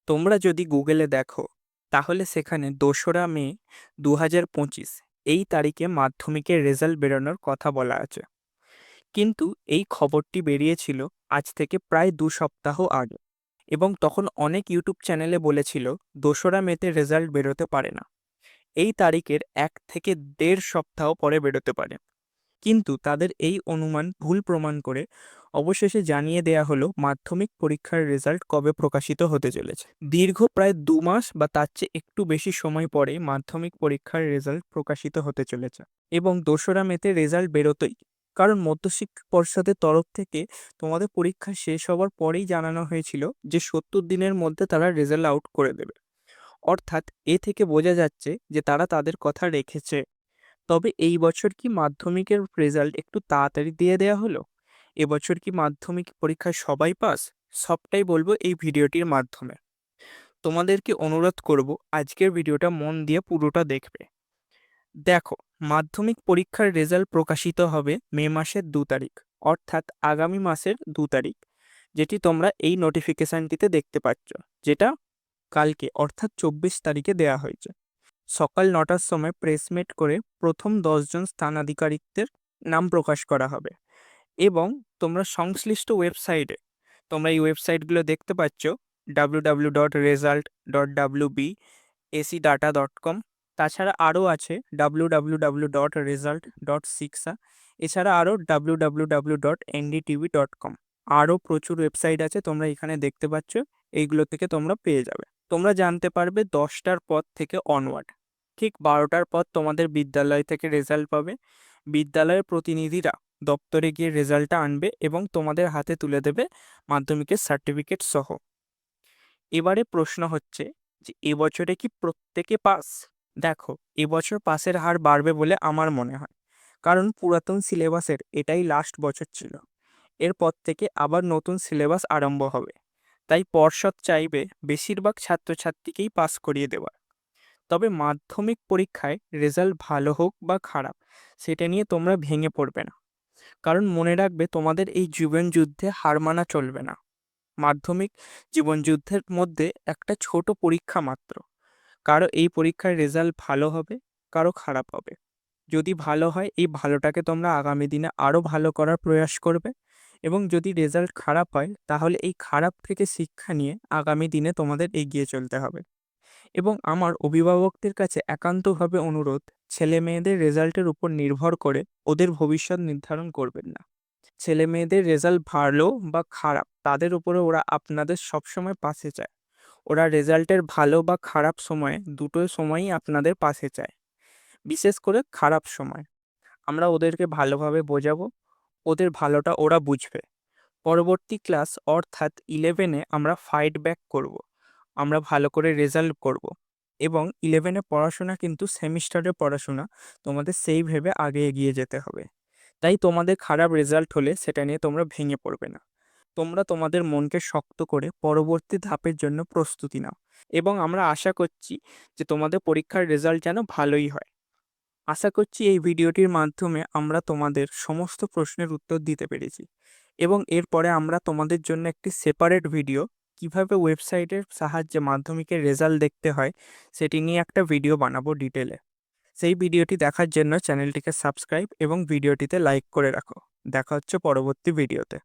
তোমরা যদি গুগলে দেখো তাহলে সেখানে ২রা মে ২০২৫ এই তারিখে মাধ্যমিকের রেজাল্ট বেরোনোর কথা বলা আছে। কিন্তু এই খবরটি বেরিয়েছিল আজ থেকে প্রায় ২ সপ্তাহ আগে, এবং তখন অনেক ইউটিউব চ্যানেলে বলেছিল ২রা মেতে রেজাল্ট বেরোতে পারে না, এই তারিখের ১ থেকে ১.৫ সপ্তাহ পরে বেরোতে পারে। কিন্তু তাদের এই অনুমান ভুল প্রমাণ করে অবশেষে জানিয়ে দেয়া হলো মাধ্যমিক পরীক্ষার রেজাল্ট কবে প্রকাশিত হতে চলেছে। দীর্ঘ প্রায় ২ মাস বা তার চেয়ে একটু বেশি সময় পরে মাধ্যমিক পরীক্ষার রেজাল্ট প্রকাশিত হতে চলেছে, এবং ২রা মেতে রেজাল্ট বেরোতেই, কারণ মধ্যশিক্ষা পর্ষদের তরফ থেকে তোমাদের পরীক্ষা শেষ হওয়ার পরেই জানানো হয়েছিল যে ৭০ দিনের মধ্যে তারা রেজাল্ট আউট করে দেবে। অর্থাৎ এ থেকে বোঝা যাচ্ছে যে তারা তাদের কথা রেখেছে। তবে এই বছর কি মাধ্যমিকের রেজাল্ট একটু তাড়াতাড়ি দিয়ে দেয়া হলো? এবছর কি মাধ্যমিক পরীক্ষায় সবাই পাস? সবটাই বলবো এই ভিডিওটির মাধ্যমে। তোমাদেরকে অনুরোধ করব আজকের ভিডিওটা মন দিয়ে পুরোটা দেখবে। দেখো, মাধ্যমিক পরীক্ষার রেজাল্ট প্রকাশিত হবে মে মাসের ২ তারিখ, অর্থাৎ আগামী মাসের ২ তারিখ, যেটি তোমরা এই নোটিফিকেশনটিতে দেখতে পাচ্ছ, যেটা কালকে অর্থাৎ ২৪ তারিখে দেয়া হয়েছে। সকাল ৯টার সময় প্রেসমিট করে প্রথম ১০ জন স্থানাধিকারিকদের নাম প্রকাশ করা হবে, এবং তোমরা সংশ্লিষ্ট ওয়েবসাইটে, তোমরা এই ওয়েবসাইটগুলো দেখতে পাচ্ছ, www.result.wbacdata.com, তাছাড়া আরও আছে www.result.sixa, এছাড়া আরও www.ndtv.com, আরও প্রচুর ওয়েবসাইট আছে, তোমরা এখানে দেখতে পাচ্ছ। এইগুলো থেকে তোমরা পেয়ে যাবে। তোমরা জানতে পারবে ১০টার পর থেকে অনওয়ার্ড। ঠিক ১২টার পর তোমাদের বিদ্যালয় থেকে রেজাল্ট পাবে। বিদ্যালয়ের প্রতিনিধিরা দপ্তরে গিয়ে রেজাল্টটা আনবে এবং তোমাদের হাতে তুলে দেবে মাধ্যমিকের সার্টিফিকেট সহ। এবারে প্রশ্ন হচ্ছে যে এবছরে কি প্রত্যেকে পাস? দেখো, এবছর পাসের হার বাড়বে বলে আমার মনে হয়, কারণ পুরাতন সিলেবাসের এটাই লাস্ট বছর ছিল। এরপর থেকে আবার নতুন সিলেবাস আরম্ভ হবে, তাই পর্ষদ চাইবে বেশিরভাগ ছাত্রছাত্রীকেই পাস করিয়ে দেওয়ার। তবে মাধ্যমিক পরীক্ষায় রেজাল্ট ভালো হোক বা খারাপ, সেটা নিয়ে তোমরা ভেঙে পড়বে না, কারণ মনে রাখবে তোমাদের এই জীবন যুদ্ধে হার মানা চলবে না। মাধ্যমিক জীবন যুদ্ধের মধ্যে একটা ছোট পরীক্ষা মাত্র। কারো এই পরীক্ষার রেজাল্ট ভালো হবে, কারো খারাপ হবে। যদি ভালো হয়, এই ভালোটাকে তোমরা আগামী দিনে আরও ভালো করার প্রয়াস করবে, এবং যদি রেজাল্ট খারাপ হয় তাহলে এই খারাপ থেকে শিক্ষা নিয়ে আগামী দিনে তোমাদের এগিয়ে চলতে হবে। এবং আমার অভিভাবকদের কাছে একান্তভাবে অনুরোধ, ছেলে মেয়েদের রেজাল্টের উপর নির্ভর করে ওদের ভবিষ্যৎ নির্ধারণ করবেন না। ছেলে মেয়েদের রেজাল্ট ভালো বা খারাপ তাদের উপরে ওরা আপনাদের সবসময় পাশে চায়। ওরা রেজাল্টের ভালো বা খারাপ সময়ে, দুটো সময়ই আপনাদের পাশে চায়। বিশেষ করে খারাপ সময় আমরা ওদেরকে ভালোভাবে বোঝাবো, ওদের ভালোটা ওরা বুঝবে। পরবর্তী ক্লাস অর্থাৎ 11-এ আমরা ফাইট ব্যাক করব, আমরা ভালো করে রেজাল্ট করব। এবং 11-এ পড়াশোনা কিন্তু সেমিস্টারের পড়াশোনা, তোমাদের সেই ভেবে আগে এগিয়ে যেতে হবে। তাই তোমাদের খারাপ রেজাল্ট হলে সেটা নিয়ে তোমরা ভেঙে পড়বে না। তোমরা তোমাদের মনকে শক্ত করে পরবর্তী ধাপের জন্য প্রস্তুতি নাও, এবং আমরা আশা করছি যে তোমাদের পরীক্ষার রেজাল্ট যেন ভালোই হয়। আশা করছি এই ভিডিওটির মাধ্যমে আমরা তোমাদের সমস্ত প্রশ্নের উত্তর দিতে পেরেছি, এবং এরপরে আমরা তোমাদের জন্য একটি সেপারেট ভিডিও, কিভাবে ওয়েবসাইটের সাহায্যে মাধ্যমিকের রেজাল্ট দেখতে হয়, সেটি নিয়ে একটা ভিডিও বানাবো ডিটেলে। সেই ভিডিওটি দেখার জন্য চ্যানেলটিকে সাবস্ক্রাইব এবং ভিডিওটিতে লাইক করে রাখো। দেখা হচ্ছে পরবর্তী ভিডিওতে।